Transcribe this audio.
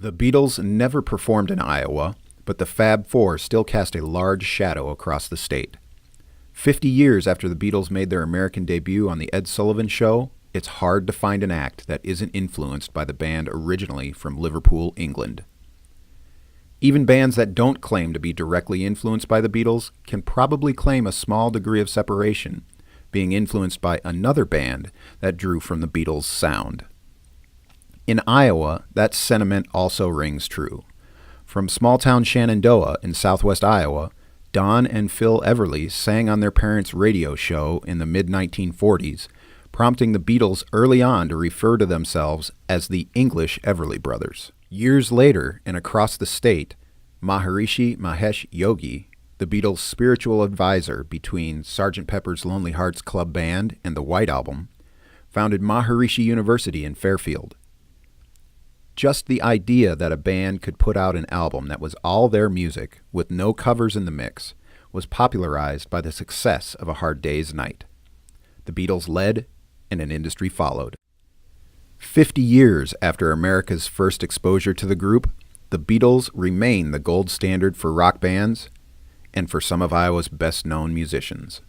The Beatles never performed in Iowa, but the Fab Four still cast a large shadow across the state. 50 years after the Beatles made their American debut on The Ed Sullivan Show, it's hard to find an act that isn't influenced by the band originally from Liverpool, England. Even bands that don't claim to be directly influenced by the Beatles can probably claim a small degree of separation, being influenced by another band that drew from the Beatles' sound. In Iowa, that sentiment also rings true. From small-town Shenandoah in southwest Iowa, Don and Phil Everly sang on their parents' radio show in the mid-1940s, prompting the Beatles early on to refer to themselves as the English Everly Brothers. Years later, and across the state, Maharishi Mahesh Yogi, the Beatles' spiritual advisor between Sgt. Pepper's Lonely Hearts Club Band and the White Album, founded Maharishi University in Fairfield. Just the idea that a band could put out an album that was all their music, with no covers in the mix, was popularized by the success of A Hard Day's Night. The Beatles led, and an industry followed. 50 years after America's first exposure to the group, the Beatles remain the gold standard for rock bands and for some of Iowa's best-known musicians.